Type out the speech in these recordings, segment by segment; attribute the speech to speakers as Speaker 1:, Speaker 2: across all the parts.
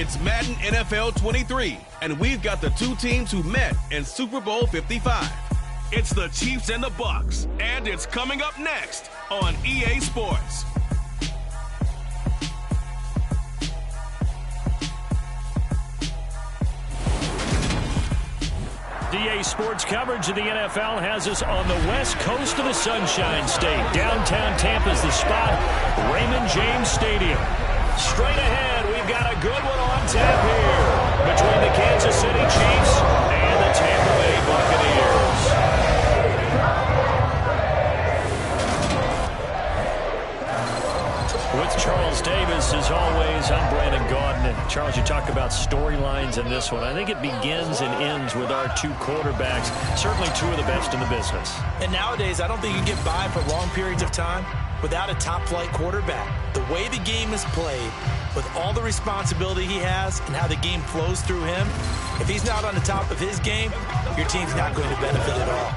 Speaker 1: It's Madden NFL 23, and we've got the two teams who met in Super Bowl 55. It's the Chiefs and the Bucs, and it's coming up next on EA Sports.
Speaker 2: EA Sports coverage of the NFL has us on the west coast of the Sunshine State. Downtown Tampa's the spot, Raymond James Stadium. Straight ahead, we've got a good one on tap here between the Kansas City Chiefs and the Tampa Bay Buccaneers. With Charles Davis, as always, I'm Brandon Gaudin. And Charles, you talk about storylines in this one. I think it begins and ends with our two quarterbacks, certainly two of the best in the business.
Speaker 3: And nowadays, I don't think you get by for long periods of time without a top-flight quarterback. The way the game is played, with all the responsibility he has and how the game flows through him, if he's not on the top of his game, your team's not going to benefit at all.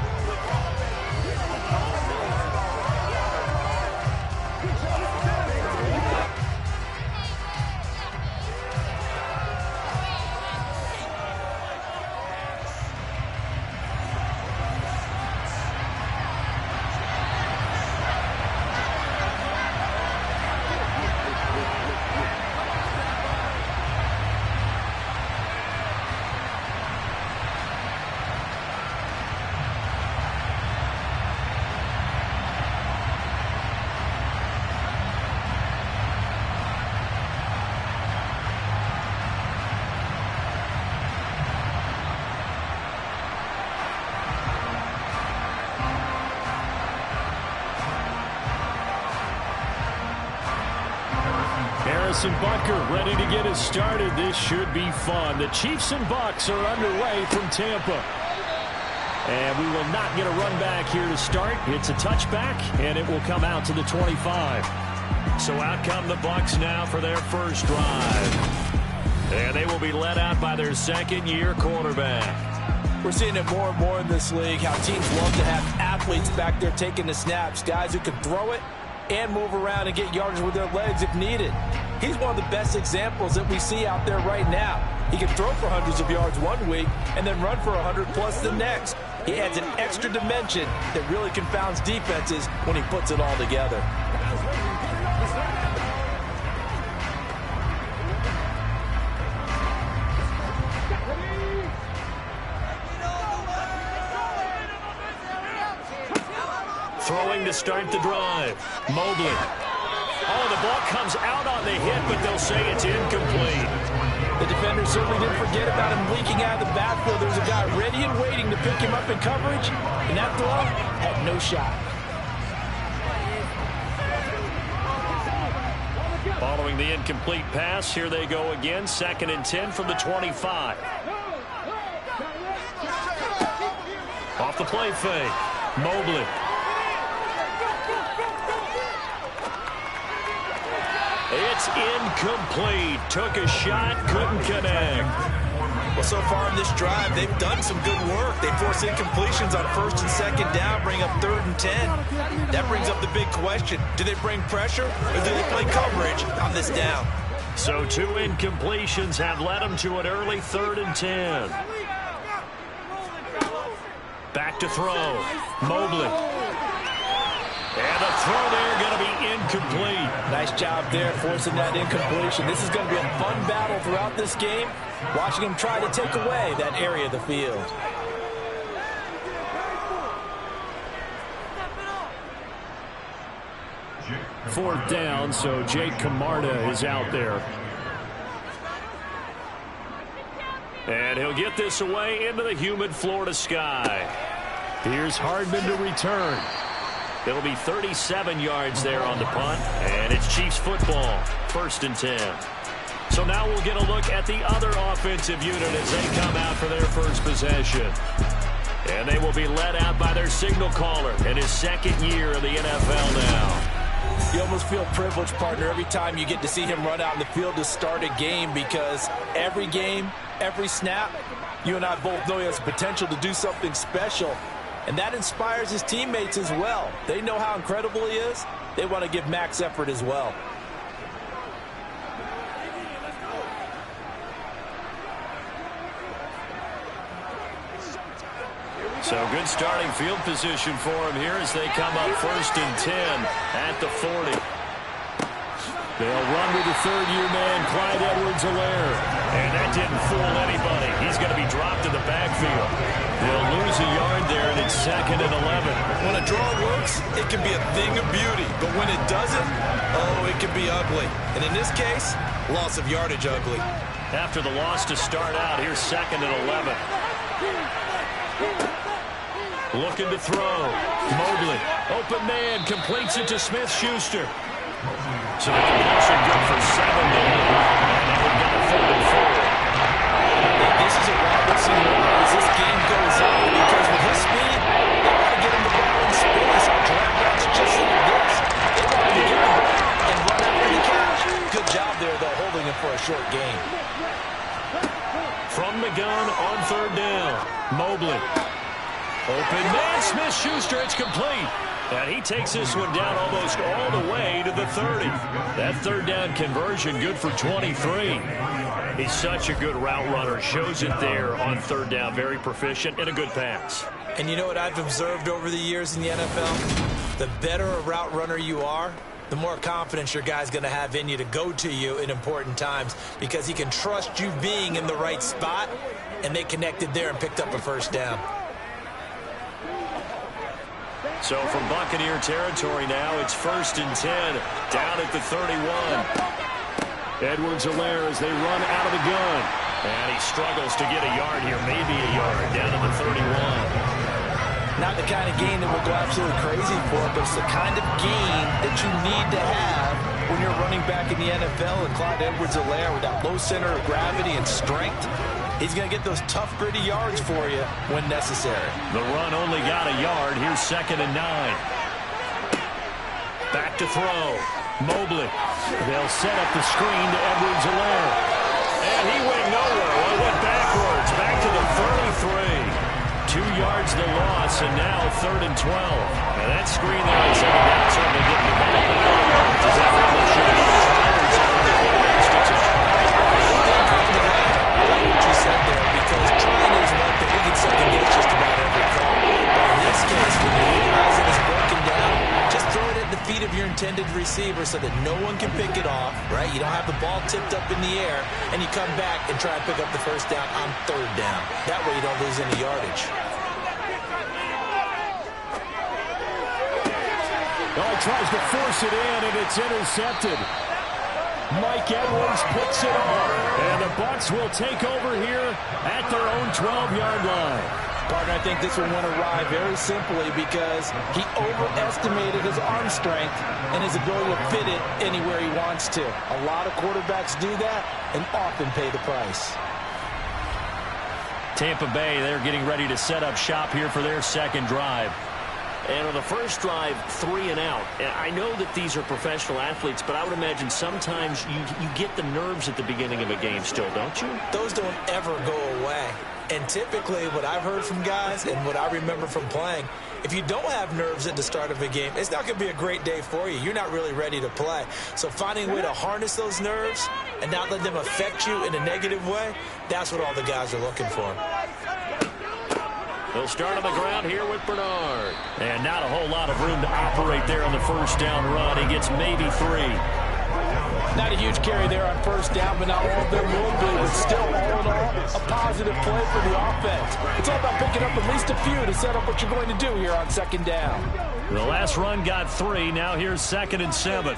Speaker 2: Butker ready to get us started. This should be fun. The Chiefs and Bucs are underway from Tampa. And we will not get a run back here to start. It's a touchback, and it will come out to the 25. So out come the Bucs now for their first drive. And they will be led out by their second-year quarterback.
Speaker 3: We're seeing it more and more in this league, how teams love to have athletes back there taking the snaps, guys who can throw it and move around and get yardage with their legs if needed. He's one of the best examples that we see out there right now. He can throw for hundreds of yards one week and then run for 100+ the next. He adds an extra dimension that really confounds defenses when he puts it all together.
Speaker 2: Throwing to start the drive. Mobley. Oh, the ball comes out on the hit, but they'll say it's incomplete.
Speaker 3: The defender certainly didn't forget about him leaking out of the backfield. There's a guy ready and waiting to pick him up in coverage, and that throw had no shot.
Speaker 2: Following the incomplete pass, here they go again. 2nd and 10 from the 25. Off the play fake. Mobley. It's incomplete. Took a shot, couldn't connect.
Speaker 3: Well, so far in this drive, they've done some good work. They force incompletions on 1st and 2nd down, bring up 3rd and 10. That brings up the big question. Do they bring pressure, or do they play coverage on this down?
Speaker 2: So 2 incompletions have led them to an early 3rd and 10. Back to throw. Mobley. And the throw there going to be incomplete.
Speaker 3: Nice job there forcing that incompletion. This is going to be a fun battle throughout this game, watching him try to take away that area of the field.
Speaker 2: Fourth down, so Jake Camarda is out there. And he'll get this away into the humid Florida sky. Here's Hardman to return. It'll be 37 yards there on the punt, and it's Chiefs football, 1st and 10. So now we'll get a look at the other offensive unit as they come out for their first possession. And they will be led out by their signal caller in his 2nd year of the NFL now.
Speaker 3: You almost feel privileged, partner, every time you get to see him run out in the field to start a game, because every game, every snap, you and I both know he has potential to do something special. And that inspires his teammates as well. They know how incredible he is. They want to give max effort as well.
Speaker 2: So good starting field position for him here as they come up 1st and 10 at the 40. They'll run with the third-year man, Clyde Edwards-Helaire. And that didn't fool anybody. He's going to be dropped in the backfield. They'll lose a yard there, and it's 2nd and 11.
Speaker 3: When a draw works, it can be a thing of beauty. But when it doesn't, oh, it can be ugly. And in this case, loss of yardage ugly.
Speaker 2: After the loss to start out, here's 2nd and 11. Looking to throw. Mobley, open man, completes it to Smith-Schuster. So the completion good for 7 there. And now we've got a 3rd and 4.
Speaker 3: This is a Robinson as this game goes on, because with his speed, they want to get him the ball in space. Drag routes just like this. They want him to get the ball and run after the catch. Good job there, though, holding him for a short gain.
Speaker 2: From the gun on 3rd down. Mobley. Open man, Smith-Schuster, it's complete. And he takes this one down almost all the way to the 30. That 3rd down conversion good for 23. He's such a good route runner. Shows it there on 3rd down. Very proficient and a good pass.
Speaker 3: And you know what I've observed over the years in the NFL? The better a route runner you are, the more confidence your guy's going to have in you to go to you in important times, because he can trust you being in the right spot, and they connected there and picked up a 1st down.
Speaker 2: So from Buccaneer territory now, it's 1st and 10, down at the 31. Edwards-Helaire as they run out of the gun. And he struggles to get a yard here, maybe a yard, down to the 31.
Speaker 3: Not the kind of gain that will go absolutely crazy for, but it's the kind of gain that you need to have when you're running back in the NFL. And Clyde Edwards-Helaire, with that low center of gravity and strength, he's going to get those tough, gritty yards for you when necessary.
Speaker 2: The run only got a yard. Here's 2nd and 9. Back to throw. Mobley. They'll set up the screen to Edwards-Helaire. And he went nowhere. Well, he went backwards. Back to the 33. 2 yards the loss, and now 3rd and 12. Now that screen there on 2nd down certainly getting the ball. Does that really show you the drivers out there?
Speaker 3: What you said there, because trying is one thing. We can second guess just about every call. But in this case, when you realize it is broken down, just throw it at the feet of your intended receiver so that no one can pick it off, right? You don't have the ball tipped up in the air, and you come back and try and pick up the 1st down on 3rd down. That way you don't lose any yardage.
Speaker 2: Oh, he tries to force it in, and it's intercepted. Mike Edwards picks it off, and the Bucs will take over here at their own 12-yard line.
Speaker 3: Partner, I think this one went awry very simply because he overestimated his arm strength and his ability to fit it anywhere he wants to. A lot of quarterbacks do that and often pay the price.
Speaker 2: Tampa Bay, they're getting ready to set up shop here for their 2nd drive. And on the first drive, 3 and out. And I know that these are professional athletes, but I would imagine sometimes you get the nerves at the beginning of a game still, don't you?
Speaker 3: Those don't ever go away. And typically what I've heard from guys and what I remember from playing, if you don't have nerves at the start of a game, it's not going to be a great day for you. You're not really ready to play. So finding a way to harness those nerves and not let them affect you in a negative way, that's what all the guys are looking for.
Speaker 2: They'll start on the ground here with Bernard. And not a whole lot of room to operate there on the 1st down run. He gets maybe 3.
Speaker 3: Not a huge carry there on 1st down, but not all of them will be. But still, all in all, a positive play for the offense. It's all about picking up at least a few to set up what you're going to do here on 2nd down.
Speaker 2: The last run got 3. Now here's 2nd and 7.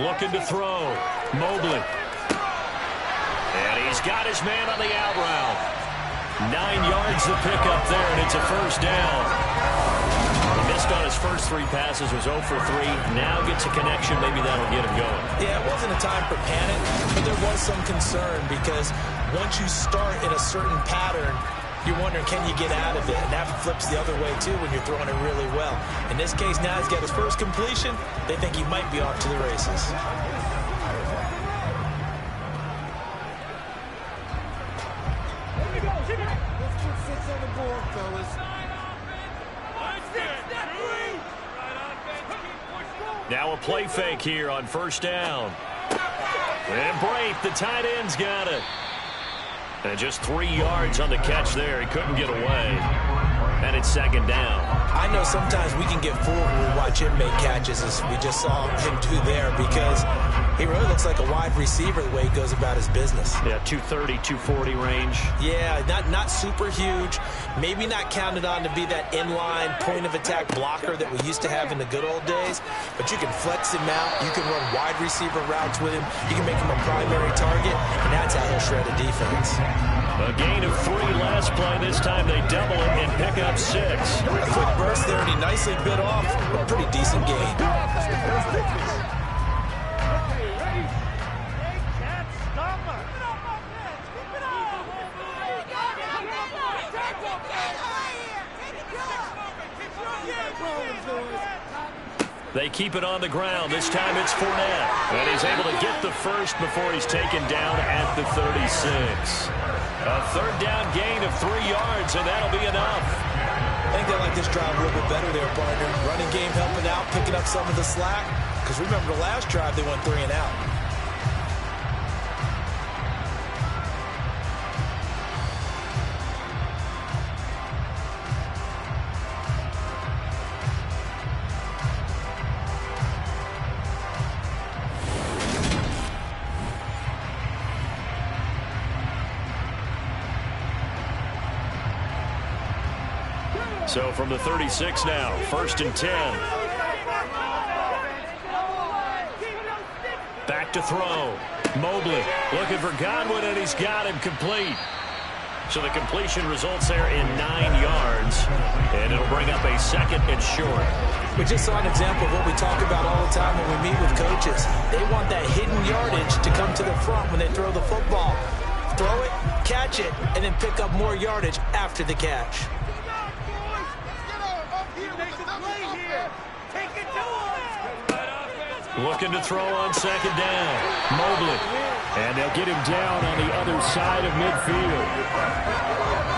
Speaker 2: Looking to throw. Mobley. And he's got his man on the out route. 9 yards to pick up there, and it's a 1st down. He missed on his first 3 passes, was 0 for 3. Now gets a connection. Maybe that'll get him going.
Speaker 3: Yeah, it wasn't a time for panic, but there was some concern because once you start in a certain pattern, you're wondering, can you get out of it? And that flips the other way, too, when you're throwing it really well. In this case, now he's got his first completion. They think he might be off to the races.
Speaker 2: Now a play fake here on 1st down. And Brate, the tight end's got it. And just 3 yards on the catch there. He couldn't get away. And it's second down.
Speaker 3: I know sometimes we can get fooled when we watch him make catches, as we just saw him do there, because he really looks like a wide receiver the way he goes about his business.
Speaker 2: Yeah, 230, 240 range.
Speaker 3: Yeah, not super huge. Maybe not counted on to be that inline point-of-attack blocker that we used to have in the good old days. But you can flex him out. You can run wide receiver routes with him. You can make him a primary target, and that's how he'll shred a defense.
Speaker 2: A gain of 3 last play. This time they double it and pick up 6.
Speaker 3: A quick burst there, and he nicely bit off a pretty decent gain.
Speaker 2: They keep it on the ground. This time it's Fournette. And he's able to get the first before he's taken down at the 36. A third down gain of 3 yards, and that'll be enough.
Speaker 3: I think they like this drive a little bit better there, partner. Running game helping out, picking up some of the slack. Because remember the last drive, they went 3 and out.
Speaker 2: So from the 36 now, 1st and 10. Back to throw. Mobley looking for Godwin, and he's got him complete. So the completion results there in 9 yards, and it'll bring up a 2nd and short.
Speaker 3: We just saw an example of what we talk about all the time when we meet with coaches. They want that hidden yardage to come to the front when they throw the football. Throw it, catch it, and then pick up more yardage after the catch.
Speaker 2: Looking to throw on 2nd down. Mobley. And they'll get him down on the other side of midfield.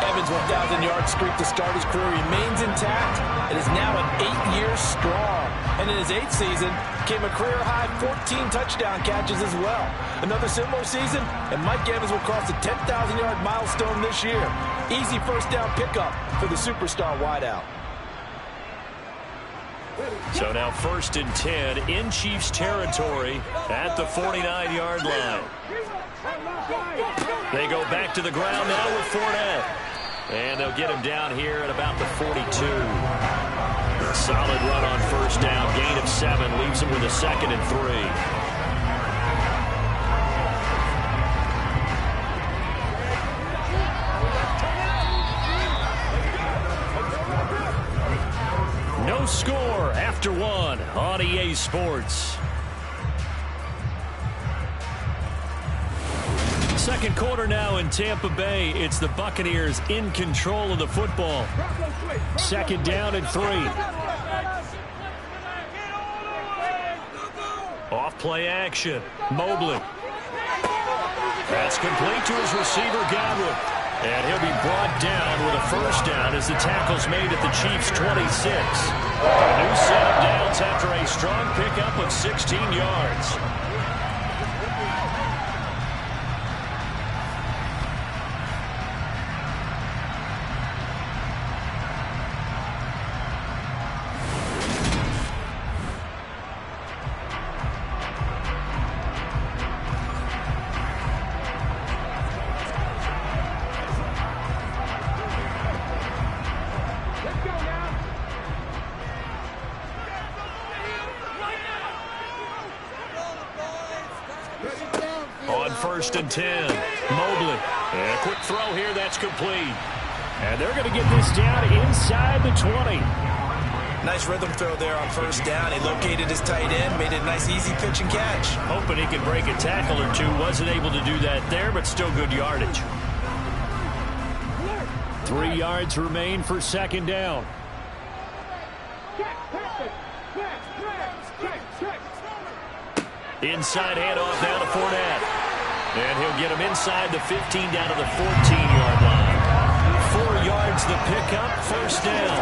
Speaker 3: Evans' 1,000-yard streak to start his career remains intact and is now at 8 years strong. And in his 8th season, came a career-high 14 touchdown catches as well. Another similar season, and Mike Evans will cross the 10,000-yard milestone this year. Easy first down pickup for the superstar wideout.
Speaker 2: So now 1st and 10 in Chiefs territory at the 49-yard line. They go back to the ground now with Fournette. And they'll get him down here at about the 42. Solid run on 1st down. Gain of 7 leaves him with a 2nd and 3. No score after 1 on EA Sports. Second quarter now in Tampa Bay. It's the Buccaneers in control of the football. 2nd down and 3. Off play action. Mobley. That's complete to his receiver, Godwin. And he'll be brought down with a 1st down as the tackle's made at the Chiefs' 26. A new set of downs after a strong pickup of 16 yards. On 1st and 10, Mobley. And a quick throw here, that's complete. And they're going to get this down inside the 20.
Speaker 3: Nice rhythm throw there on 1st down. He located his tight end, made it a nice easy pitch and catch.
Speaker 2: Hoping he could break a tackle or two. Wasn't able to do that there, but still good yardage. 3 yards remain for 2nd down. Inside handoff down to Fournette. And he'll get him inside the 15 down to the 14-yard line. 4 yards the pickup, 1st down.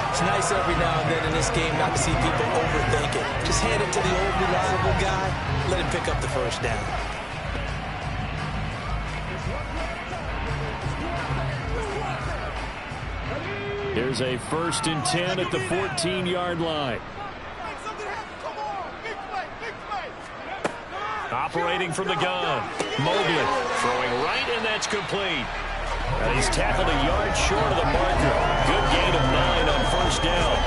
Speaker 3: It's nice every now and then in this game not to see people overthink it. Just hand it to the old reliable guy, let him pick up the 1st down.
Speaker 2: Here's a 1st and 10 at the 14-yard line. Operating from the gun. Mobley throwing right, and that's complete. And he's tackled a yard short of the marker. Good gain of 9 on 1st down.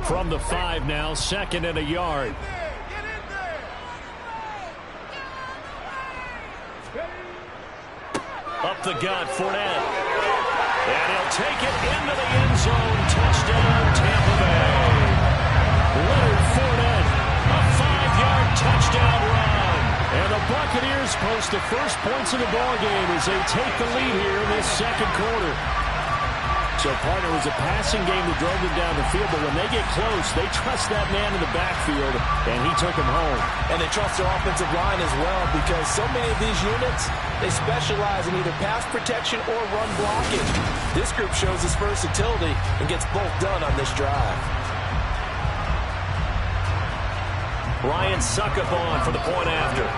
Speaker 2: From the 5 now, 2nd and a yard. Up the gut, Fournette. And he'll take it into the end zone. Touchdown, Tampa Bay. Leonard Fournette, a 5-yard touchdown run. And the Buccaneers post the first points of the ballgame as they take the lead here in this 2nd quarter. So, partner, it was a passing game that drove them down the field, but when they get close, they trust that man in the backfield, and he took them home.
Speaker 3: And they trust their offensive line as well, because so many of these units, they specialize in either pass protection or run blocking. This group shows its versatility and gets both done on this drive.
Speaker 2: Ryan Succop for the point after.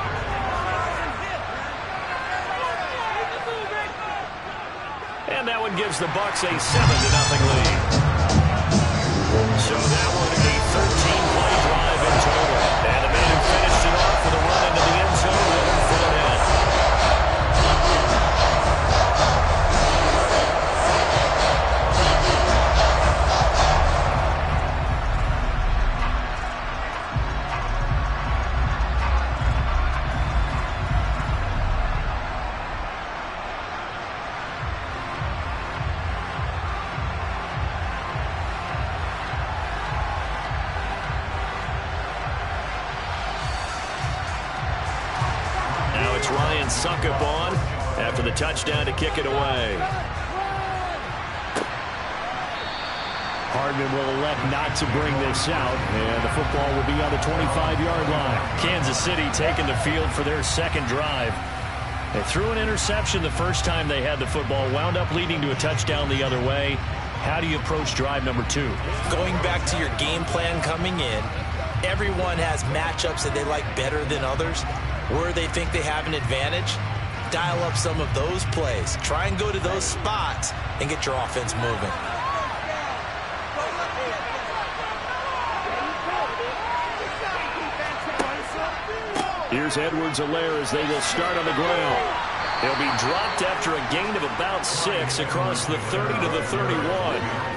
Speaker 2: And that one gives the Bucs a 7-0 lead. So that one a 13-play drive in total. And the man who finished it off with a run into the end zone, Leonard Fournette. Ryan Succop after the touchdown to kick it away. Hardman will elect not to bring this out, and the football will be on the 25-yard line. Kansas City taking the field for their 2nd drive. They threw an interception the first time they had the football, wound up leading to a touchdown the other way. How do you approach drive number 2?
Speaker 3: Going back to your game plan coming in, everyone has matchups that they like better than others. Where they think they have an advantage, dial up some of those plays. Try and go to those spots and get your offense moving.
Speaker 2: Here's Edwards-Helaire as they will start on the ground. They'll be dropped after a gain of about 6 across the 30 to the 31.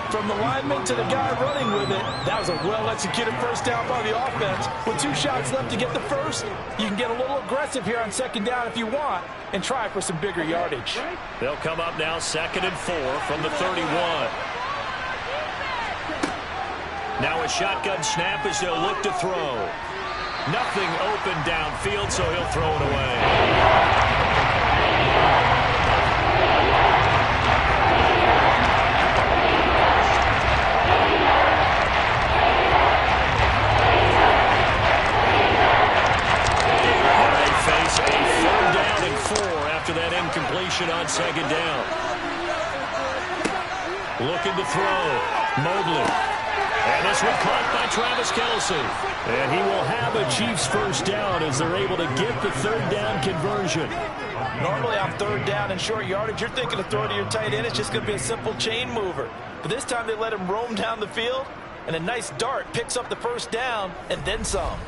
Speaker 3: From the lineman to the guy running with it, that was a well-executed first down by the offense. With 2 shots left to get the first, you can get a little aggressive here on 2nd down if you want and try for some bigger yardage.
Speaker 2: They'll come up now 2nd and 4 from the 31. Now a shotgun snap as they'll look to throw. Nothing open downfield, so he'll throw it away. That incompletion on 2nd down. Looking to throw. Mobley. And this one caught by Travis Kelce. And he will have a Chiefs 1st down as they're able to get the 3rd down conversion.
Speaker 3: Normally on 3rd down and short yardage, you're thinking of throwing to your tight end. It's just going to be a simple chain mover. But this time they let him roam down the field, and a nice dart picks up the 1st down and then some.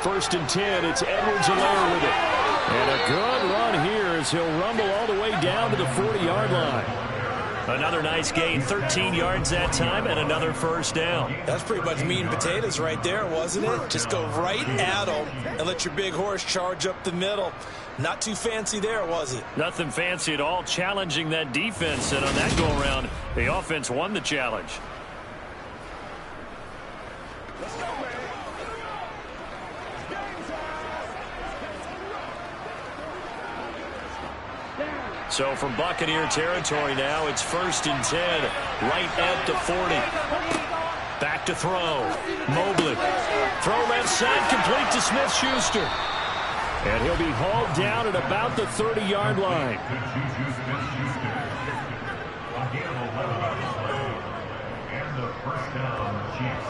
Speaker 2: First and 10, it's Edwards-Helaire with it. And a good run here as he'll rumble all the way down to the 40-yard line. Another nice gain, 13 yards that time, and another 1st down.
Speaker 3: That's pretty much meat and potatoes right there, wasn't it? Just go right at them and let your big horse charge up the middle. Not too fancy there, was it?
Speaker 2: Nothing fancy at all, challenging that defense. And on that go-around, the offense won the challenge. So from Buccaneer territory now, it's 1st and 10, right at the 40. Back to throw. Mobley. Throw left side, complete to Smith-Schuster. And he'll be hauled down at about the 30-yard line.
Speaker 4: And the first down, Chiefs.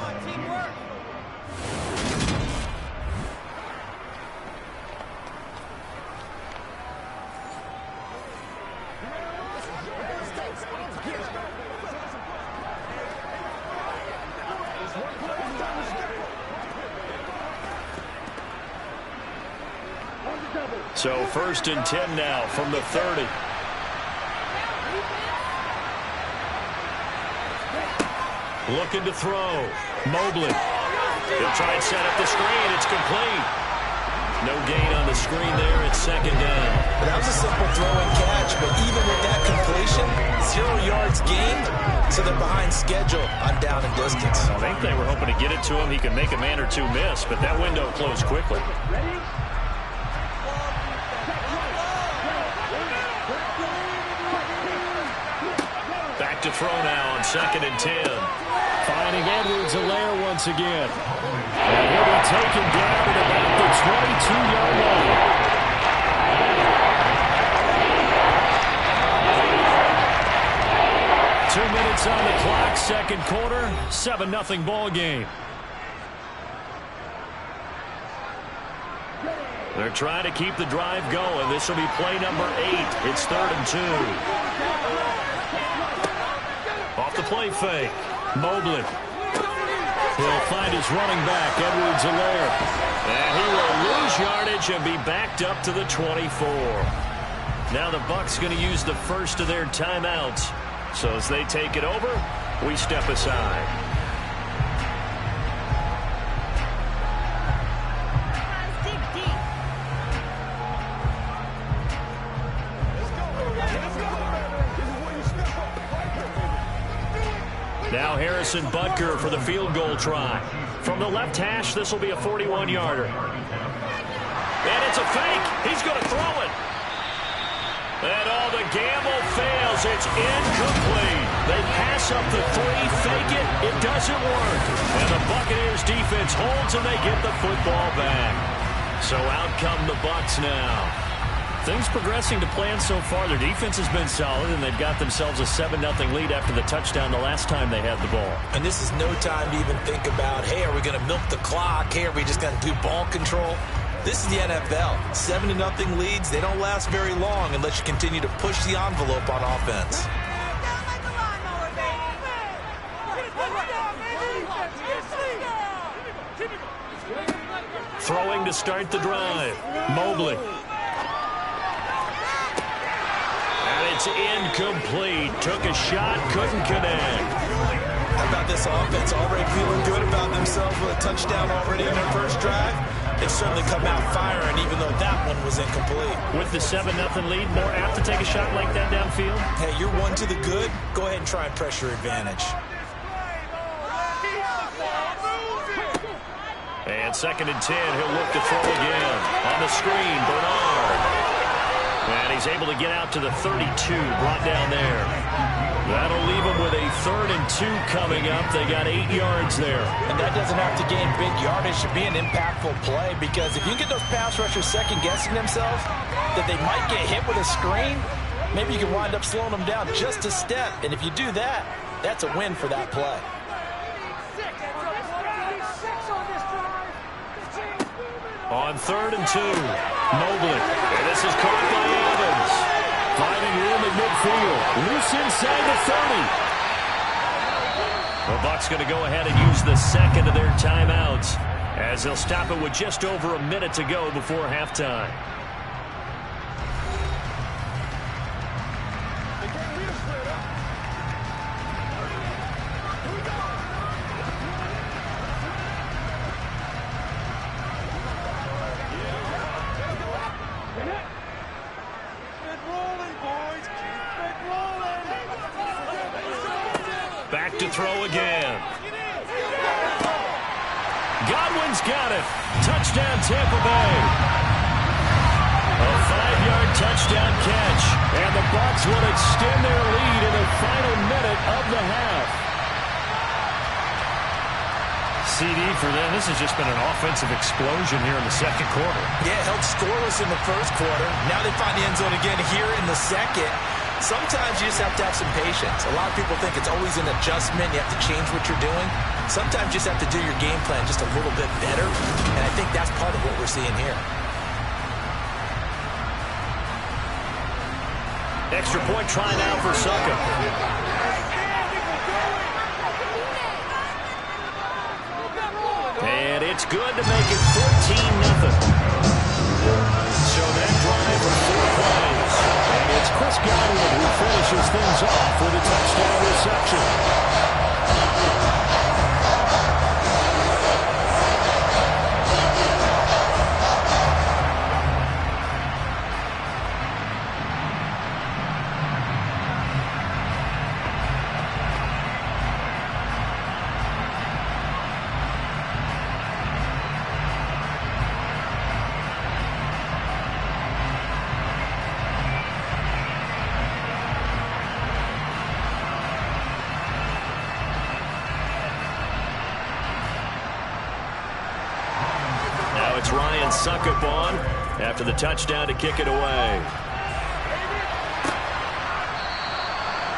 Speaker 2: So 1st and 10 now from the 30. Looking to throw. Mobley. He'll try and set up the screen. It's complete. No gain on the screen there. It's 2nd down.
Speaker 3: That was a simple throw and catch, but even with that completion, 0 yards gained, so they're behind schedule on down and distance.
Speaker 2: I think they were hoping to get it to him. He could make a man or two miss, but that window closed quickly. Back to throw now on 2nd and 10. Finding Edwards-Helaire once again. And he'll be taken down at about the 22-yard line. Two minutes on the clock, 2nd quarter, 7-0 ball game. They're trying to keep the drive going. This will be play number 8. It's 3rd and 2. Off the play fake. Mobley. He'll find his running back, Edwards-Helaire. And he will lose yardage and be backed up to the 24. Now the Bucs going to use the first of their timeouts. So as they take it over, we step aside. Now Harrison Butker for the field goal try. From the left hash, this will be a 41-yarder. And it's a fake. He's going to throw it. And all the gamble fails. It's incomplete. They pass up the 3, fake it. It doesn't work. And the Buccaneers defense holds and they get the football back. So out come the Bucs now. Things progressing to plan so far. Their defense has been solid, and they've got themselves a 7-0 lead after the touchdown the last time they had the ball.
Speaker 3: And this is no time to even think about, hey, are we going to milk the clock? Hey, are we just going to do ball control? This is the NFL. 7-0 leads, they don't last very long unless you continue to push the envelope on offense.
Speaker 2: Throwing to start the drive. Mobley. It's incomplete. Took a shot, couldn't connect.
Speaker 3: How about this offense? Already feeling good about themselves with a touchdown already in their first drive. They've certainly come out firing, even though that one was incomplete.
Speaker 2: With the 7-0 lead, more apt to take a shot like that downfield?
Speaker 3: Hey, you're one to the good. Go ahead and try and pressure advantage.
Speaker 2: And 2nd and 10, he'll look to throw again. On the screen, Bernard. And he's able to get out to the 32, brought down there. That'll leave him with a 3rd and 2 coming up. They got 8 yards there.
Speaker 3: And that doesn't have to gain big yardage to be an impactful play, because if you get those pass rushers second-guessing themselves, that they might get hit with a screen, maybe you can wind up slowing them down just a step. And if you do that, that's a win for that play.
Speaker 2: On 3rd and 2, Mobley. And this is caught by Evans. Finding room at midfield. Loose inside the 30. The Bucs going to go ahead and use the second of their timeouts as they'll stop it with just over a minute to go before halftime. Back to throw again. Godwin's got it. Touchdown, Tampa Bay. A 5-yard touchdown catch. And the Bucs will extend their lead in the final minute of the half. CD for them. This has just been an offensive explosion here in the second quarter.
Speaker 3: Yeah, held scoreless in the first quarter. Now they find the end zone again here in the second. Sometimes you just have to have some patience. A lot of people think it's always an adjustment. You have to change what you're doing. Sometimes you just have to do your game plan just a little bit better. And I think that's part of what we're seeing here.
Speaker 2: Extra point try now for Suckup. And it's good to make it 14-0. So that drive for 4 plays. And it's Chris Godwin who finishes things off with a touchdown reception. Suckup on after the touchdown to kick it away.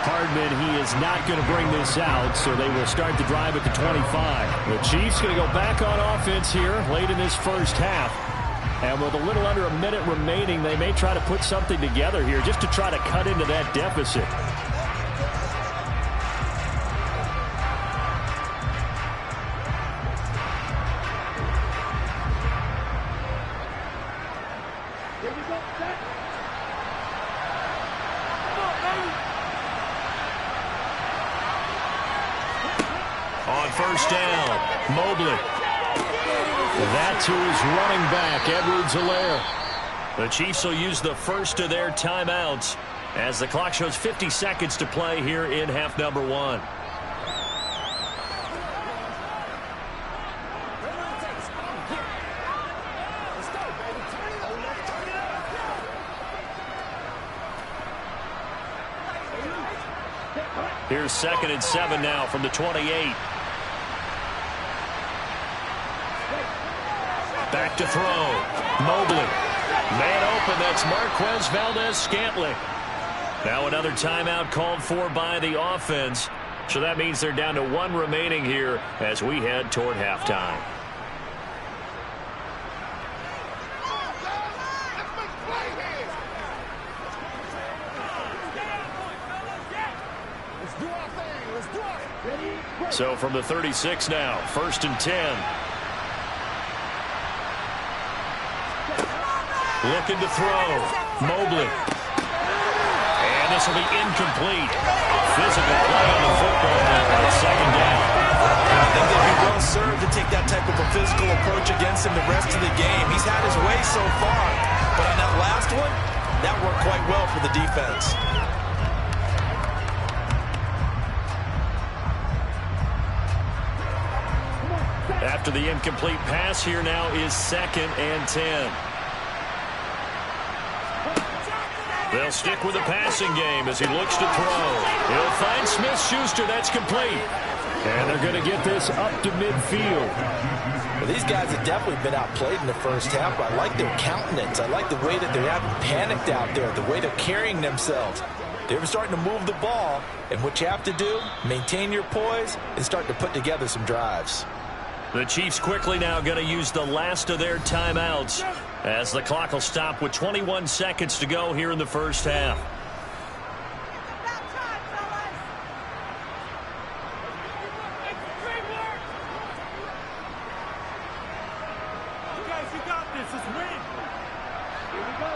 Speaker 5: Hardman, he is not going to bring this out, so they will start the drive at the 25. The Chiefs going to go back on offense here late in this first half. And with a little under a minute remaining, they may try to put something together here just to try to cut into that deficit.
Speaker 2: First down, Mobley. That's who is running back, Edwards-Helaire. The Chiefs will use the first of their timeouts as the clock shows 50 seconds to play here in half number 1. Here's 2nd and 7 now from the 28. Back to throw. Mobley. Man open. That's Marquez Valdez-Scantling. Now another timeout called for by the offense. So that means they're down to 1 remaining here as we head toward halftime. So from the 36 now, 1st and 10. Looking to throw. Mobley. And this will be incomplete. Physical play on the football now on 2nd down.
Speaker 3: I think they'd be well served to take that type of a physical approach against him the rest of the game. He's had his way so far. But on that last one, that worked quite well for the defense.
Speaker 2: After the incomplete pass, here now is 2nd and 10. They'll stick with the passing game as he looks to throw. He'll find Smith-Schuster. That's complete.
Speaker 5: And they're going to get this up to midfield.
Speaker 3: Well, these guys have definitely been outplayed in the first half, but I like their countenance. I like the way that they haven't panicked out there, the way they're carrying themselves. They're starting to move the ball, and what you have to do, maintain your poise and start to put together some drives.
Speaker 2: The Chiefs quickly now going to use the last of their timeouts as the clock will stop with 21 seconds to go here in the first half.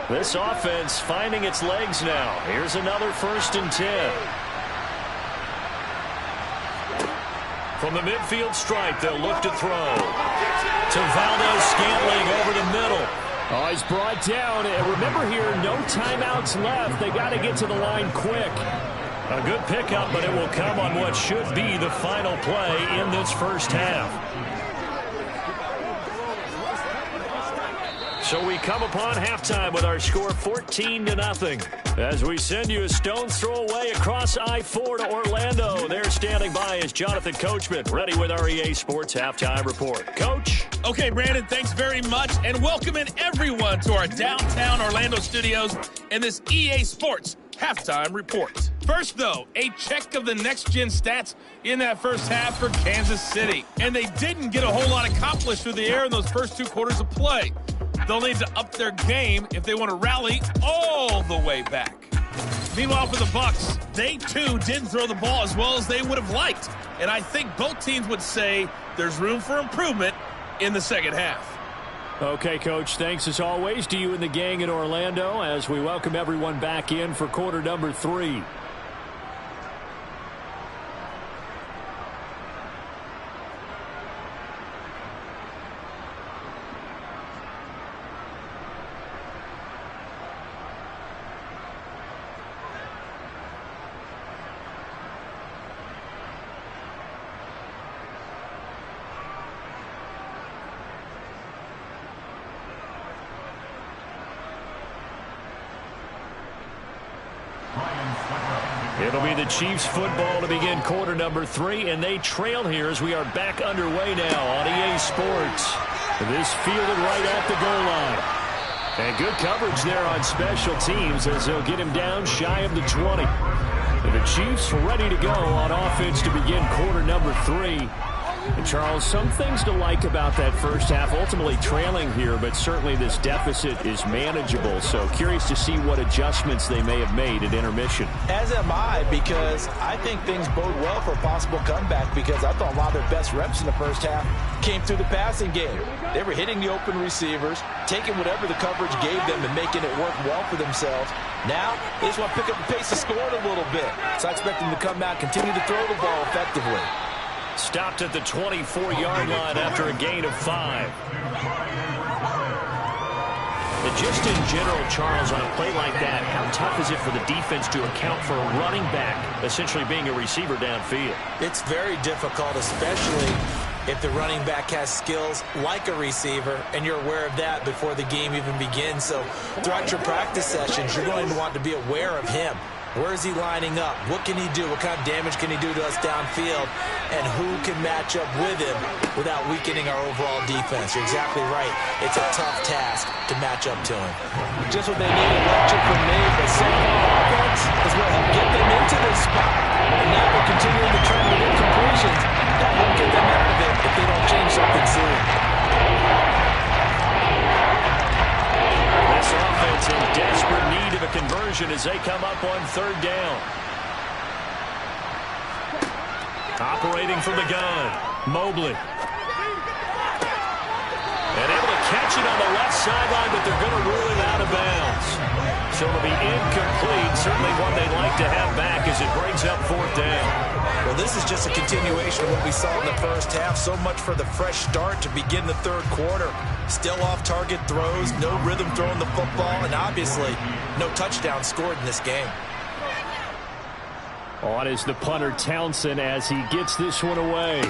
Speaker 2: This offense finding its legs now. Here's another 1st and 10. From the midfield stripe, they'll look to throw. To Valdez-Scantling over the middle.
Speaker 5: Oh, he's brought down. And remember here, no timeouts left. They got to get to the line quick.
Speaker 2: A good pickup, but it will come on what should be the final play in this first half. So we come upon halftime with our score 14-0. As we send you a stone's throw away across I-4 to Orlando. There standing by is Jonathan Coachman, ready with our EA Sports Halftime Report. Coach?
Speaker 6: Okay, Brandon, thanks very much, and welcoming everyone to our downtown Orlando studios and this EA Sports Halftime Report. First, though, a check of the next-gen stats in that first half for Kansas City. And they didn't get a whole lot accomplished through the air in those first 2 quarters of play. They'll need to up their game if they want to rally all the way back. Meanwhile, for the Bucs, they, too, didn't throw the ball as well as they would have liked. And I think both teams would say there's room for improvement in the second half.
Speaker 5: Okay, Coach, thanks as always to you and the gang in Orlando as we welcome everyone back in for quarter number 3.
Speaker 2: It'll be the Chiefs football to begin quarter number 3, and they trail here as we are back underway now on EA Sports. This fielded right at the goal line. And good coverage there on special teams as they'll get him down shy of the 20. And the Chiefs ready to go on offense to begin quarter number 3. And Charles, some things to like about that first half, ultimately trailing here, but certainly this deficit is manageable. So curious to see what adjustments they may have made at intermission.
Speaker 3: As am I, because I think things bode well for a possible comeback, because I thought a lot of their best reps in the first half came through the passing game. They were hitting the open receivers, taking whatever the coverage gave them and making it work well for themselves. Now, they just want to pick up the pace of scoring a little bit. So I expect them to come out, continue to throw the ball effectively.
Speaker 2: Stopped at the 24-yard line after a gain of 5. And just in general, Charles, on a play like that, how tough is it for the defense to account for a running back essentially being a receiver downfield?
Speaker 3: It's very difficult, especially if the running back has skills like a receiver, and you're aware of that before the game even begins. So throughout your practice sessions, you're going to want to be aware of him. Where is he lining up? What can he do? What kind of damage can he do to us downfield? And who can match up with him without weakening our overall defense? You're exactly right. It's a tough task to match up to him. Just what they need a lecture from me, but second offense is what helped get them into this spot. And now they're continuing the trend of incompletions. That won't get them out of it if they don't change something soon.
Speaker 2: This offense in desperate need of a conversion as they come up on third down. Operating from the gun, Mobley. And able to catch it on the left sideline, but they're going to rule it out of bounds. So it'll be incomplete, certainly one they'd like to have back as it brings up fourth down.
Speaker 3: Well, this is just a continuation of what we saw in the first half. So much for the fresh start to begin the third quarter. Still off-target throws, no rhythm throwing the football, and obviously no touchdown scored in this game.
Speaker 5: On is the punter Townsend as he gets this one away.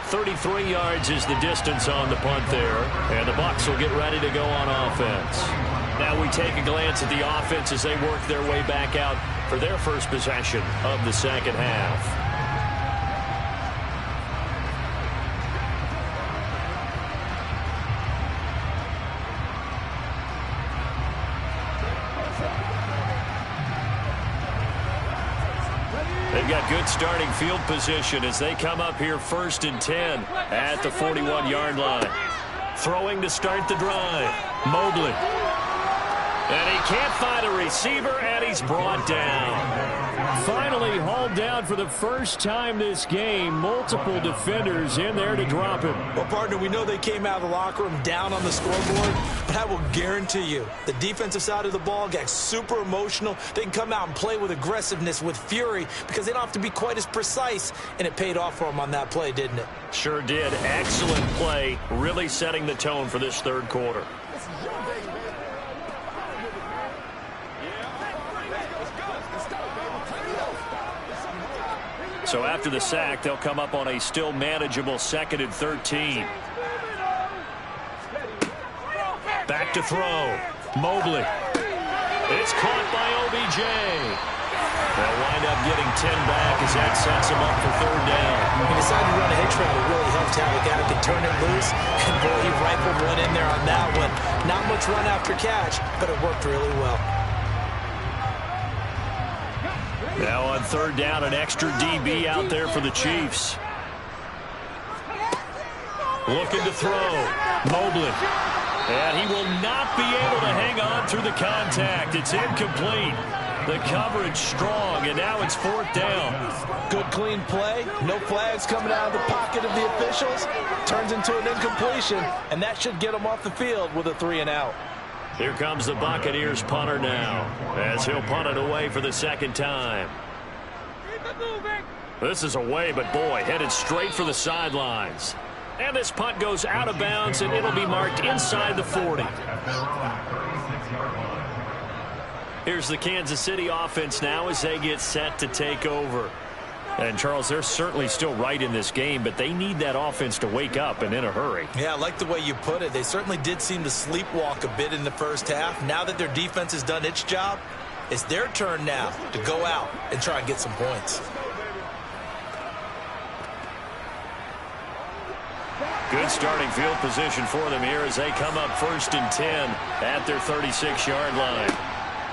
Speaker 2: 33 yards is the distance on the punt there, and the Bucs will get ready to go on offense. Now we take a glance at the offense as they work their way back out for their first possession of the second half. They've got good starting field position as they come up here 1st and 10 at the 41-yard line. Throwing to start the drive, Mobley. And he can't find a receiver, and he's brought down.
Speaker 5: Finally hauled down for the first time this game. Multiple defenders in there to drop him.
Speaker 3: Well, partner, we know they came out of the locker room down on the scoreboard, but I will guarantee you the defensive side of the ball got super emotional. They can come out and play with aggressiveness, with fury, because they don't have to be quite as precise, and it paid off for them on that play, didn't it?
Speaker 2: Sure did. Excellent play, really setting the tone for this third quarter. So after the sack, they'll come up on a still manageable 2nd and 13. to throw. Mobley. It's caught by OBJ. They'll wind up getting 10 back as that sets him up for third down.
Speaker 3: He decided to run a hitch route. It really helped have a guy who could turn it loose. And boy, he rifled one in there on that one. Not much run after catch, but it worked really well.
Speaker 2: Now on third down, an extra DB out there for the Chiefs. Looking to throw. Mobley. And he will not be able to hang on through the contact. It's incomplete. The coverage strong, and now it's fourth down.
Speaker 3: Good, clean play. No flags coming out of the pocket of the officials. Turns into an incompletion, and that should get him off the field with a 3-and-out.
Speaker 2: Here comes the Buccaneers punter now, as he'll punt it away for the second time. This is away, but boy, headed straight for the sidelines. And this punt goes out of bounds, and it'll be marked inside the 40. Here's the Kansas City offense now as they get set to take over. And, Charles, they're certainly still right in this game, but they need that offense to wake up and in a hurry.
Speaker 3: Yeah, I like the way you put it. They certainly did seem to sleepwalk a bit in the first half. Now that their defense has done its job, it's their turn now to go out and try and get some points.
Speaker 2: Good starting field position for them here as they come up 1st and 10 at their 36-yard line.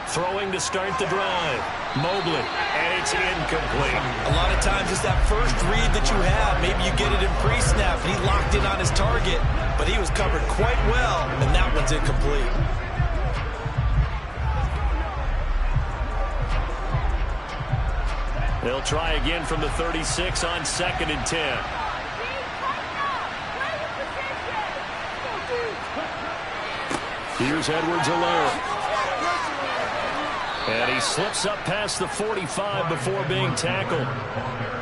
Speaker 2: Throwing to start the drive. Mobley, and it's incomplete.
Speaker 3: A lot of times it's that first read that you have. Maybe you get it in pre-snap, and he locked in on his target, but he was covered quite well, and that one's incomplete.
Speaker 2: They'll try again from the 36 on 2nd and 10. Here's Edwards-Helaire. And he slips up past the 45 before being tackled.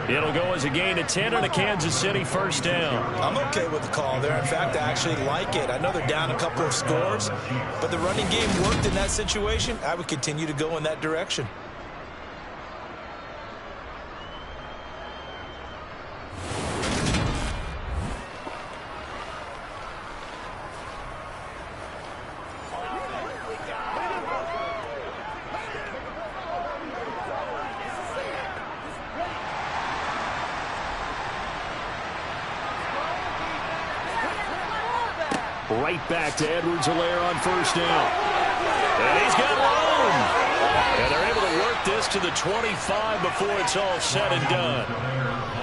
Speaker 2: It'll go as a gain of 10 and a Kansas City first down.
Speaker 3: I'm okay with the call there. In fact, I actually like it. I know they're down a couple of scores, but the running game worked in that situation. I would continue to go in that direction.
Speaker 5: Right back to Edwards-Helaire on first down.
Speaker 2: And he's got room. And they're able to work this to the 25 before it's all said and done.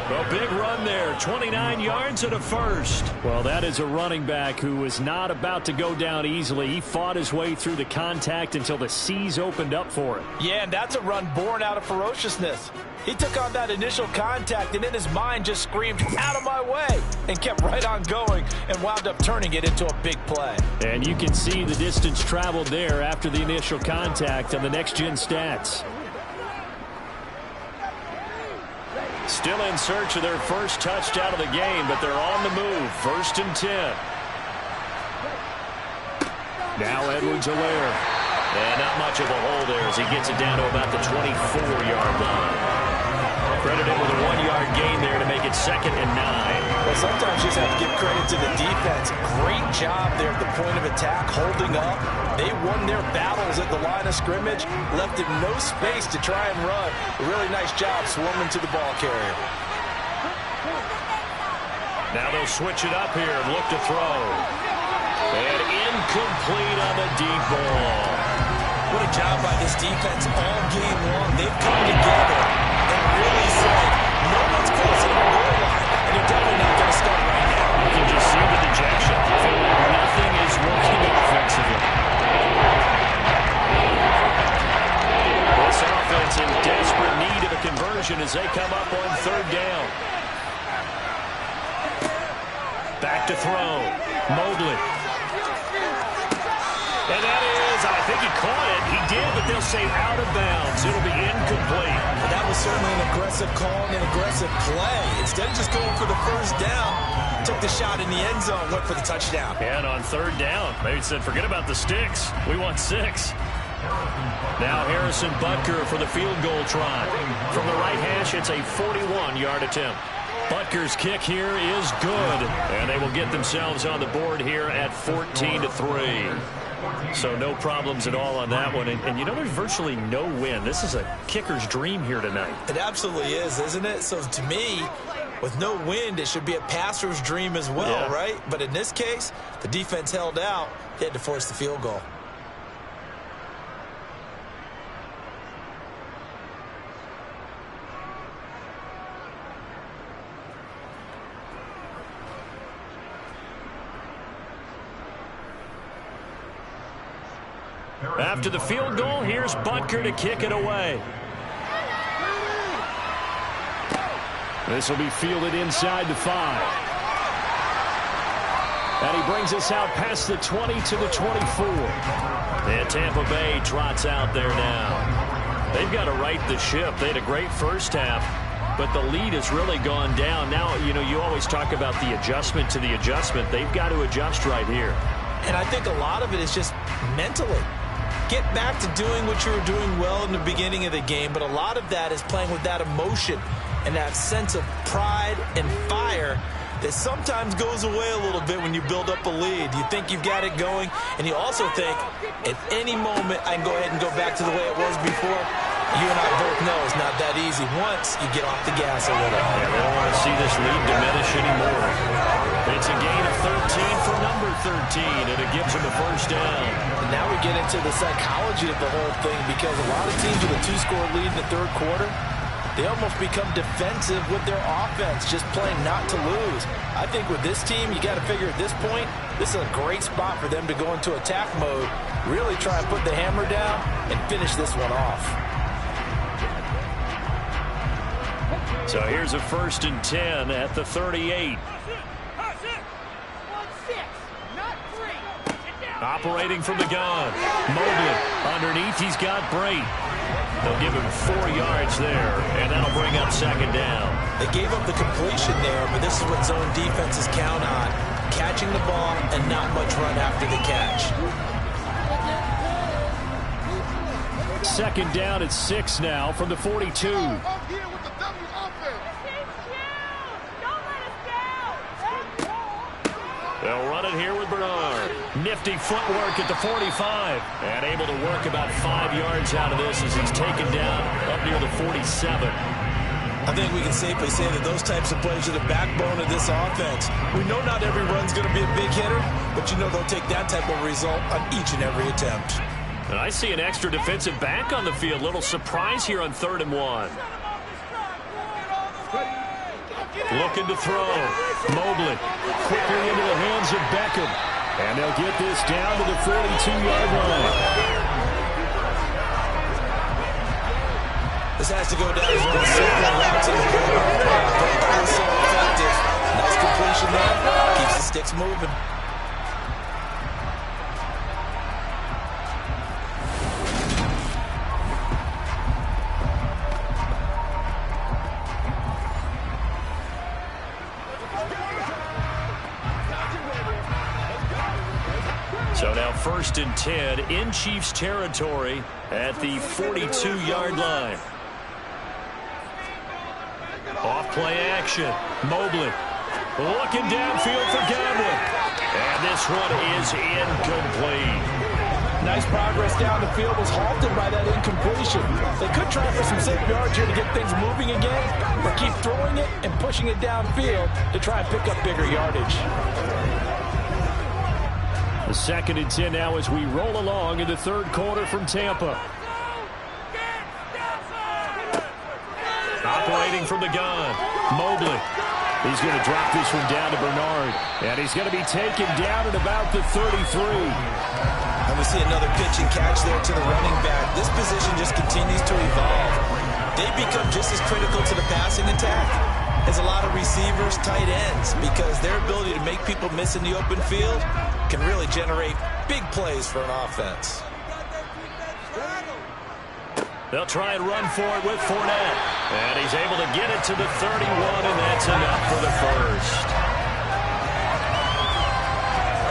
Speaker 2: A big run there, 29 yards and a first.
Speaker 5: Well, that is a running back who was not about to go down easily. He fought his way through the contact until the seas opened up for him.
Speaker 3: Yeah, and that's a run born out of ferociousness. He took on that initial contact and in his mind just screamed, "Out of my way," and kept right on going and wound up turning it into a big play.
Speaker 5: And you can see the distance traveled there after the initial contact on the next-gen stats.
Speaker 2: Still in search of their first touchdown of the game, but they're on the move. 1st and 10.
Speaker 5: Now Edwards-Helaire.
Speaker 2: And not much of a hole there as he gets it down to about the 24-yard line. Credited with a 1-yard gain there to make it 2nd and 9.
Speaker 3: Well, sometimes you just have to give credit to the defense. Great job there at the point of attack, holding up. They won their battles at the line of scrimmage, left him no space to try and run. A really nice job swarming to the ball carrier.
Speaker 2: Now they'll switch it up here and look to throw. And incomplete on the deep ball.
Speaker 3: What a job by this defense all game long. They've come together and really said, no one's close to the goal line, and they're definitely not going to start right now.
Speaker 2: You can just see the dejection. Feel like nothing is working offensively. This offense in desperate need of a conversion as they come up on 3rd down. Back to throw. Mobley. And that is, I think he caught it. He did, but they'll say out of bounds. It'll be incomplete.
Speaker 3: But that was certainly an aggressive call and an aggressive play. Instead of just going for the first down, took the shot in the end zone, went for the touchdown.
Speaker 2: And on 3rd down, they said, forget about the sticks. We want 6. Now Harrison Butker for the field goal try. From the right hash, it's a 41-yard attempt. Butker's kick here is good, and they will get themselves on the board here at 14-3. So no problems at all on that one. And you know, there's virtually no wind. This is a kicker's dream here tonight.
Speaker 3: It absolutely is, isn't it? So to me, with no wind, it should be a passer's dream as well, right? But in this case, the defense held out. They had to force the field goal.
Speaker 2: After the field goal, here's Butker to kick it away.
Speaker 5: This will be fielded inside the 5. And he brings us out past the 20 to the 24.
Speaker 2: And Tampa Bay trots out there now. They've got to right the ship. They had a great first half, but the lead has really gone down. Now, you know, you always talk about the adjustment to the adjustment. They've got to adjust right here.
Speaker 3: And I think a lot of it is just mentally. Get back to doing what you were doing well in the beginning of the game, but a lot of that is playing with that emotion and that sense of pride and fire that sometimes goes away a little bit when you build up a lead. You think you've got it going, and you also think at any moment I can go ahead and go back to the way it was before. You and I both know it's not that easy once you get off the gas a little.
Speaker 2: Yeah, they don't want to see this lead diminish anymore. It's a gain of 13 for number 13, and it gives them a first down.
Speaker 3: And now we get into the psychology of the whole thing, because a lot of teams with a 2-score lead in the third quarter, they almost become defensive with their offense, just playing not to lose. I think with this team, you got to figure at this point, this is a great spot for them to go into attack mode, really try and put the hammer down and finish this one off.
Speaker 2: So here's a 1st and 10 at the 38. Operating from the gun. Mobley underneath. He's got Brait. They'll give him 4 yards there, and that'll bring up 2nd down.
Speaker 3: They gave up the completion there, but this is what zone defenses count on. Catching the ball and not much run after the catch.
Speaker 5: 2nd down at 6 now from the 42.
Speaker 2: They'll run it here with Bernard. Nifty footwork at the 45. And able to work about 5 yards out of this as he's taken down up near the 47.
Speaker 3: I think we can safely say that those types of plays are the backbone of this offense. We know not every run's going to be a big hitter, but you know they'll take that type of result on each and every attempt.
Speaker 2: And I see an extra defensive back on the field. Little surprise here on 3rd and 1. Looking to throw. Mobley quickly into the hands of Beckham. And they'll get this down to the 42-yard line.
Speaker 3: This has to go down as one of the simple routes in the program. But it was so effective. Nice completion there. Keeps the sticks moving.
Speaker 2: So now 1st and 10 in Chiefs territory at the 42-yard line. Off play action. Mobley looking downfield for Godwin. And this one is incomplete.
Speaker 3: Nice progress down the field, was halted by that incompletion. They could try for some safe yards here to get things moving again, or keep throwing it and pushing it downfield to try and pick up bigger yardage.
Speaker 5: The 2nd and 10 now as we roll along in the 3rd quarter from Tampa.
Speaker 2: Operating from the gun. Mobley.
Speaker 5: He's going to drop this one down to Bernard. And he's going to be taken down at about the 33.
Speaker 3: And we see another pitch and catch there to the running back. This position just continues to evolve. They become just as critical to the passing attack as a lot of receivers, tight ends, because their ability to make people miss in the open field can really generate big plays for an offense.
Speaker 2: They'll try and run for it with Fournette. And he's able to get it to the 31, and that's enough for the first.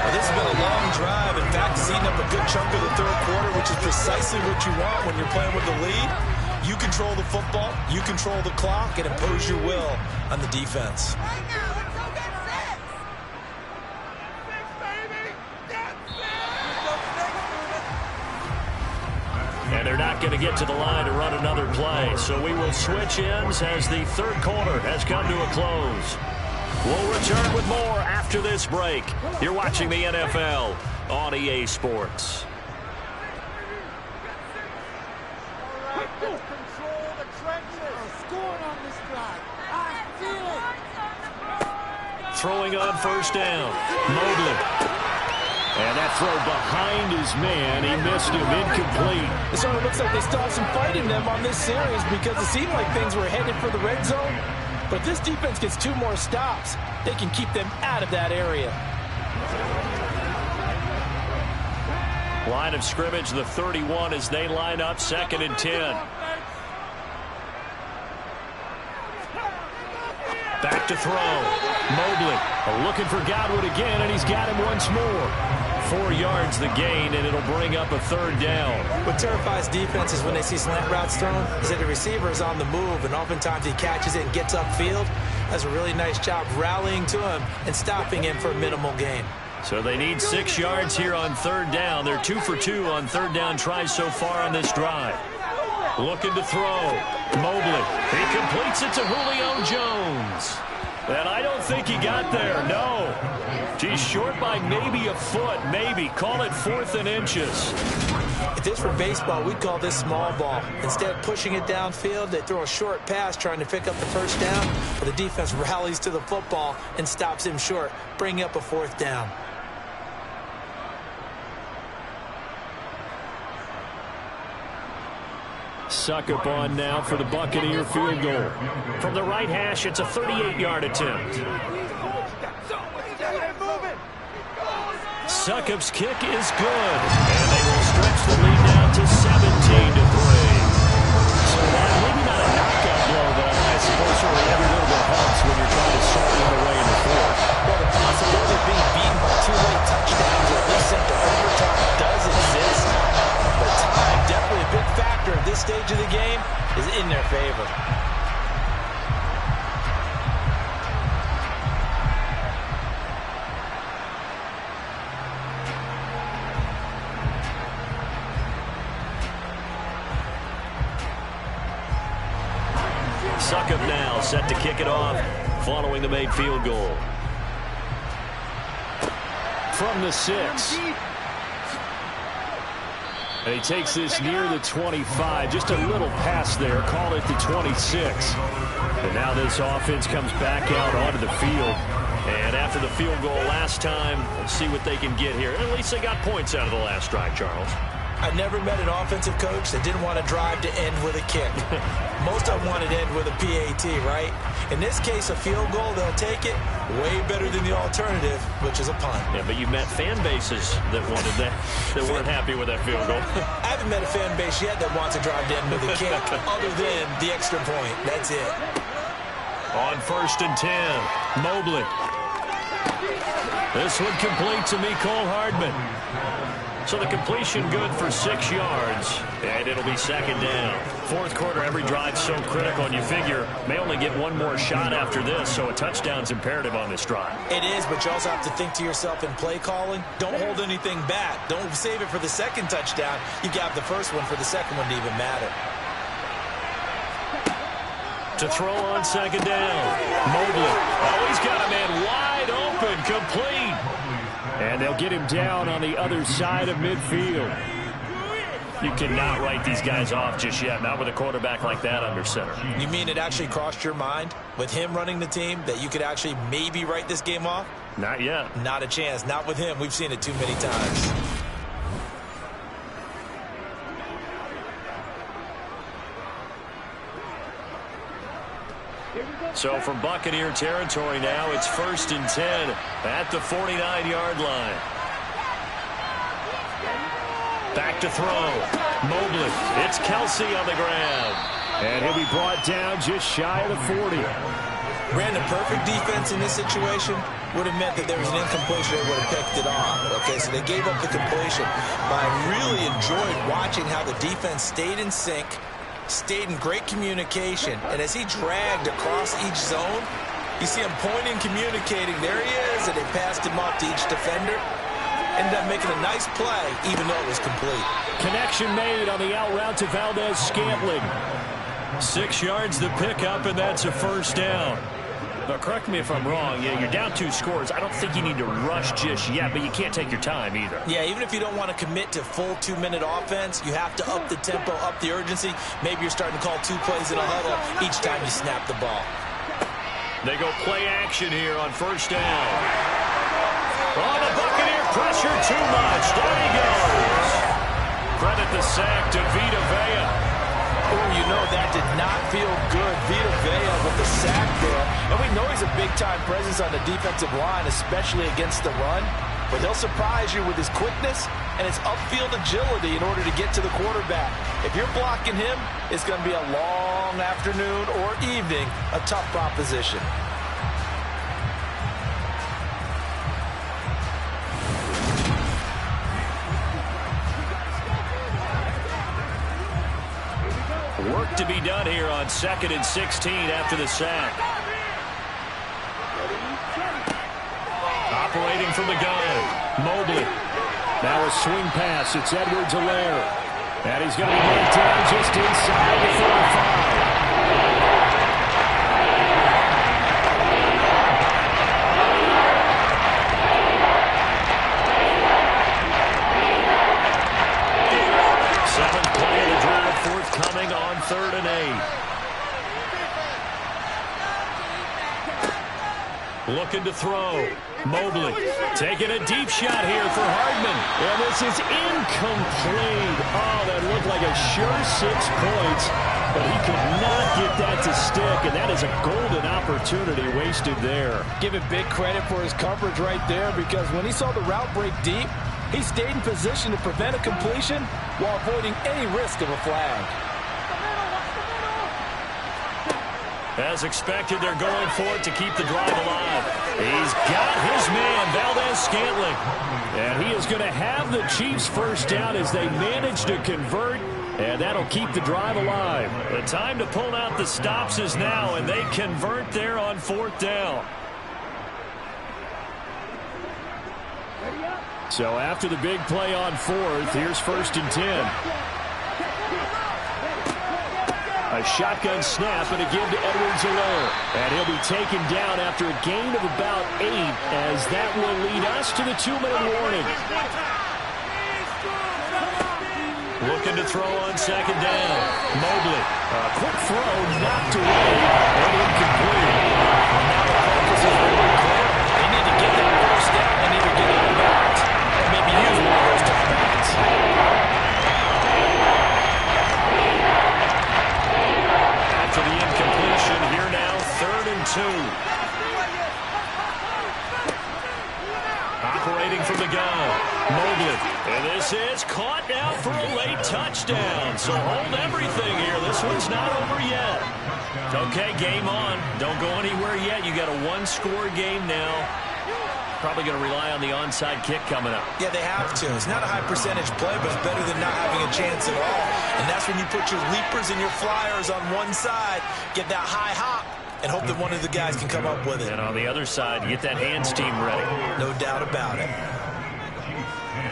Speaker 3: Well, this has been a long drive. In fact, it's eaten up a good chunk of the 3rd quarter, which is precisely what you want when you're playing with the lead. You control the football, you control the clock, and impose your will on the defense.
Speaker 2: they're not going to get to the line to run another play. So we will switch ends as the third quarter has come to a close. We'll return with more after this break. You're watching the NFL on EA Sports. Throwing on first down, Mobley. And that throw behind his man, he missed him, incomplete.
Speaker 3: It sort of looks like they still have some fight in them on this series because it seemed like things were headed for the red zone. But this defense gets 2 more stops. They can keep them out of that area.
Speaker 2: Line of scrimmage, the 31 as they line up 2nd and 10. Back to throw. Mobley looking for Godwin again, and he's got him once more. 4 yards the gain, and it'll bring up a 3rd down.
Speaker 3: What terrifies defenses when they see slant routes thrown is that the receiver is on the move, and oftentimes he catches it and gets upfield. Does a really nice job rallying to him and stopping him for a minimal gain.
Speaker 2: So they need 6 yards here on 3rd down. They're 2 for 2 on 3rd down tries so far on this drive. Looking to throw. Mobley. He completes it to Julio Jones. And I don't think he got there. No. He's short by maybe a foot. Maybe. Call it 4th and inches.
Speaker 3: If this were baseball, we'd call this small ball. Instead of pushing it downfield, they throw a short pass trying to pick up the first down. But the defense rallies to the football and stops him short, bringing up a 4th down.
Speaker 5: Succop on now for the Buccaneer field goal.
Speaker 2: From the right hash, it's a 38-yard attempt. Succop's kick is good. And they will stretch the lead down to 17-3. So maybe not a knockout blow, but I suppose certainly every little bit helps when you're trying to start one away in the 4th.
Speaker 3: Well, the possibility of being beaten by 2 late touchdowns or at least sent to overtime does exist. But time, definitely a big factor at this stage of the game, is in their favor.
Speaker 2: Succop now set to kick it off following the made field goal.
Speaker 5: From the 6. And he takes this near the 25. Just a little pass there. Call it the 26.
Speaker 2: And now this offense comes back out onto the field. And after the field goal last time, let's see what they can get here. At least they got points out of the last drive, Charles.
Speaker 3: I never met an offensive coach that didn't want to drive to end with a kick. Most of them wanted to end with a PAT, right? In this case, a field goal, they'll take it. Way better than the alternative, which is a punt.
Speaker 2: Yeah, but you met fan bases that wanted that, that weren't happy with that field goal.
Speaker 3: I haven't met a fan base yet that wants to drive to end with a kick, other than the extra point. That's it.
Speaker 2: On 1st and 10, Mobley. This one complete to Mecole Hardman. So the completion good for 6 yards, and it'll be 2nd down. 4th quarter, every drive so critical, and you figure may only get one more shot after this, so a touchdown's imperative on this drive.
Speaker 3: It is, but you also have to think to yourself in play calling, don't hold anything back. Don't save it for the 2nd touchdown. You got the first one for the 2nd one to even matter.
Speaker 2: To throw on 2nd down, Mobley. Oh, he's got a man wide open, complete.
Speaker 5: And they'll get him down on the other side of midfield.
Speaker 2: You cannot write these guys off just yet, not with a quarterback like that under center.
Speaker 3: You mean it actually crossed your mind with him running the team that you could actually maybe write this game off?
Speaker 2: Not yet.
Speaker 3: Not a chance. Not with him. We've seen it too many times.
Speaker 2: So from Buccaneer territory now, it's 1st and 10 at the 49-yard line. Back to throw. Mobley. It's Kelsey on the ground.
Speaker 5: And he'll be brought down just shy of the 40.
Speaker 3: Brandon, perfect defense in this situation would have meant that there was an incompletion. They would have picked it off. Okay, so they gave up the completion. But I really enjoyed watching how the defense stayed in sync, stayed in great communication, and as he dragged across each zone, you see him pointing, communicating. There he is, and they passed him off to each defender. ended up making a nice play, even though it was complete.
Speaker 5: Connection made on the out route to Valdez-Scantling.
Speaker 2: 6 yards the pickup, and that's a first down.
Speaker 5: Now, correct me if I'm wrong. Yeah, you're down 2 scores. I don't think you need to rush just yet, but you can't take your time either.
Speaker 3: Yeah, even if you don't want to commit to full 2-minute offense, you have to up the tempo, up the urgency. Maybe you're starting to call 2 plays in a huddle each time you snap the ball.
Speaker 2: They go play action here on first down. Oh, the Buccaneer pressure too much. Down he goes. Credit the sack to Vita Vea.
Speaker 3: Oh, you know that did not feel good. Vita Vea with the sack there. And we know he's a big-time presence on the defensive line, especially against the run. But he'll surprise you with his quickness and his upfield agility in order to get to the quarterback. If you're blocking him, it's going to be a long afternoon or evening, a tough proposition.
Speaker 2: Work to be done here on 2nd and 16 after the sack. Operating from the gun, Mobley.
Speaker 5: Now a swing pass. It's Edwards-Helaire. And he's going to be brought down just inside the 45.
Speaker 2: Coming on 3rd and 8. Looking to throw. Mobley taking a deep shot here for Hardman.
Speaker 5: And this is incomplete. Oh, that looked like a sure 6 points. But he could not get that to stick. And that is a golden opportunity wasted there.
Speaker 3: Give him big credit for his coverage right there, because when he saw the route break deep, he stayed in position to prevent a completion while avoiding any risk of a flag.
Speaker 2: As expected, they're going for it to keep the drive alive. He's got his man, Valdez-Scantling.
Speaker 5: And he is going to have the Chiefs first down as they manage to convert, and that'll keep the drive alive.
Speaker 2: The time to pull out the stops is now, and they convert there on 4th down.
Speaker 5: So after the big play on 4th, here's 1st and 10. A shotgun snap and a give to Edwards-Helaire. And he'll be taken down after a gain of about 8, as that will lead us to the 2-minute warning.
Speaker 2: Looking to throw on 2nd down. Mobley.
Speaker 5: A quick throw knocked away and incomplete.
Speaker 3: Now the focus is really clear. They need to get that first down and either get out of bounds and maybe use one of those timeouts.
Speaker 2: After the incompletion, here now, 3rd and 2. Operating from the gun, Mobley. And this is caught now for a late touchdown. So hold everything here. This one's not over yet. Okay, game on. Don't go anywhere yet. You got a 1-score game now. Probably going to rely on the onside kick coming up.
Speaker 3: Yeah, they have to. It's not a high percentage play, but it's better than not having a chance at all. And that's when you put your leapers and your flyers on one side, get that high hop, and hope that one of the guys can come up with it.
Speaker 2: And on the other side, get that hands team ready.
Speaker 3: No doubt about it.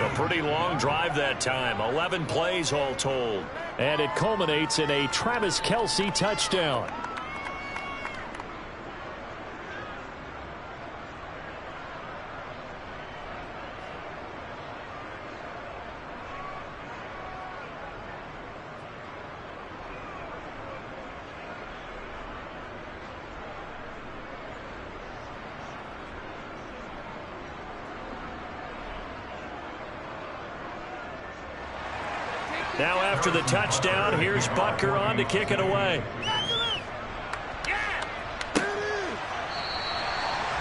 Speaker 2: A pretty long drive that time. 11 plays all told.
Speaker 5: And it culminates in a Travis Kelce touchdown.
Speaker 2: Now after the touchdown, here's Butker on to kick it away.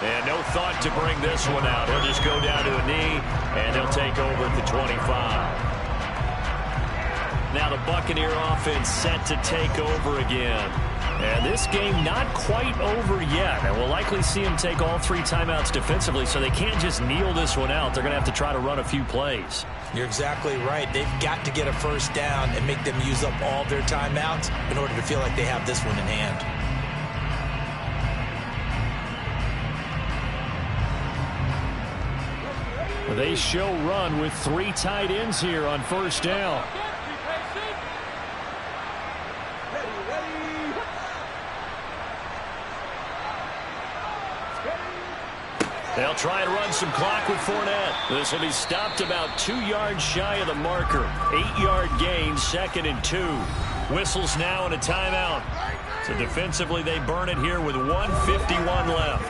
Speaker 2: And no thought to bring this one out. He'll just go down to a knee, and they'll take over at the 25. Now the Buccaneer offense set to take over again. And this game not quite over yet. And we'll likely see them take all 3 timeouts defensively, so they can't just kneel this one out. They're going to have to try to run a few plays.
Speaker 3: You're exactly right. They've got to get a first down and make them use up all their timeouts in order to feel like they have this one in hand.
Speaker 5: They show run with 3 tight ends here on first down.
Speaker 2: They'll try and run some clock with Fournette. This will be stopped about 2 yards shy of the marker. 8-yard gain, 2nd and 2. Whistles now and a timeout. So defensively, they burn it here with 1:51 left.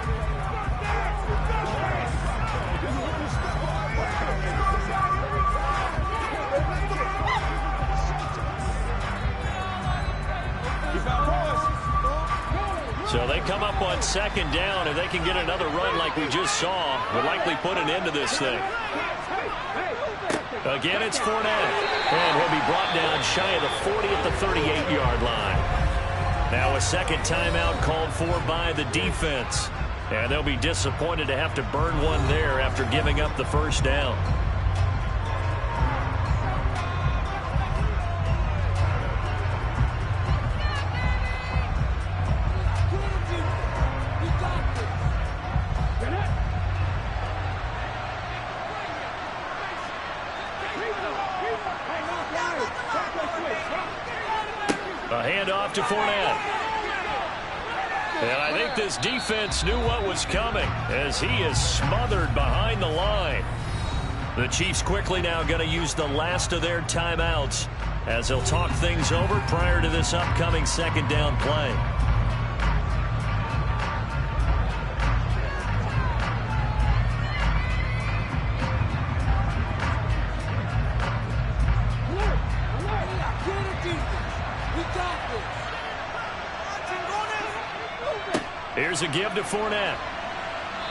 Speaker 2: So they come up on 2nd down. If they can get another run like we just saw, would likely put an end to this thing. Again, it's Fournette. And he'll be brought down shy of the 40 at the 38-yard line. Now a second timeout called for by the defense. And they'll be disappointed to have to burn one there after giving up the first down. A handoff to Fournette. And I think this defense knew what was coming as he is smothered behind the line. The Chiefs quickly now going to use the last of their timeouts as they'll talk things over prior to this upcoming 2nd down play. Here's a give to Fournette.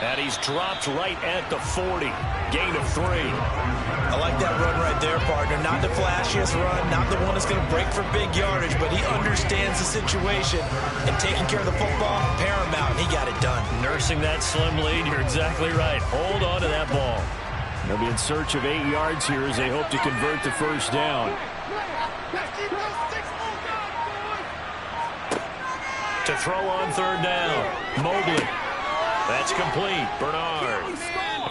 Speaker 2: And he's dropped right at the 40. Gain of 3.
Speaker 3: I like that run right there, partner. Not the flashiest run, not the one that's going to break for big yardage, but he understands the situation, and taking care of the football, paramount, and he got it done.
Speaker 2: Nursing that slim lead, you're exactly right. Hold on to that ball.
Speaker 5: They'll be in search of 8 yards here as they hope to convert the first down.
Speaker 2: To throw on 3rd down. Mobley. That's complete. Bernard.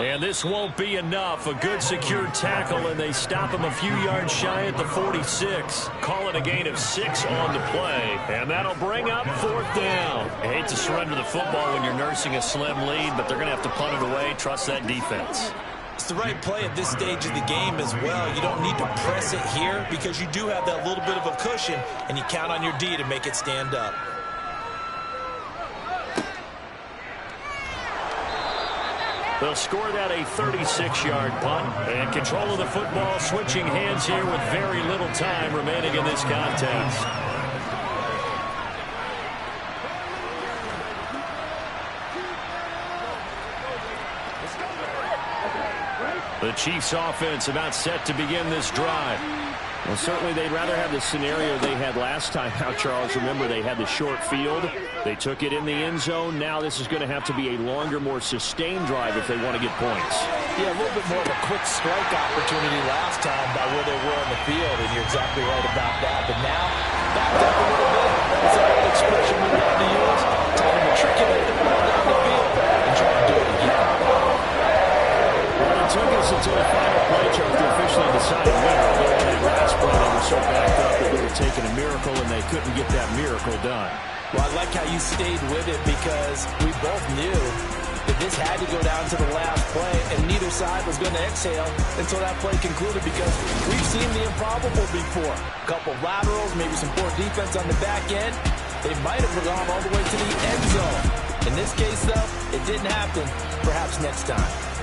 Speaker 2: And this won't be enough. A good secure tackle, and they stop him a few yards shy at the 46. Call it a gain of 6 on the play. And that'll bring up 4th down. I hate to surrender the football when you're nursing a slim lead, but they're going to have to punt it away. Trust that defense.
Speaker 3: It's the right play at this stage of the game as well. You don't need to press it here because you do have that little bit of a cushion, and you count on your D to make it stand up.
Speaker 2: They'll score that a 36-yard punt. And control of the football switching hands here with very little time remaining in this contest. The Chiefs offense about set to begin this drive.
Speaker 5: Well, certainly they'd rather have the scenario they had last time out, Charles. Remember, they had the short field. They took it in the end zone. Now this is going to have to be a longer, more sustained drive if they want to get points.
Speaker 3: Yeah, a little bit more of a quick strike opportunity last time by where they were on the field, and you're exactly right about that. But now, backed up a little bit. That's an old expression we love to use. Time to matriculate the ball down the field and try to do it again.
Speaker 5: Well, it took us until the final play, Charles, to officially decide the winner. Although on that last play, they were so backed up that they were taking a miracle, and they couldn't get that miracle done.
Speaker 3: Well, I like how you stayed with it because we both knew that this had to go down to the last play, and neither side was going to exhale until that play concluded because we've seen the improbable before. A couple laterals, maybe some poor defense on the back end. They might have gone all the way to the end zone. In this case, though, it didn't happen. Perhaps next time.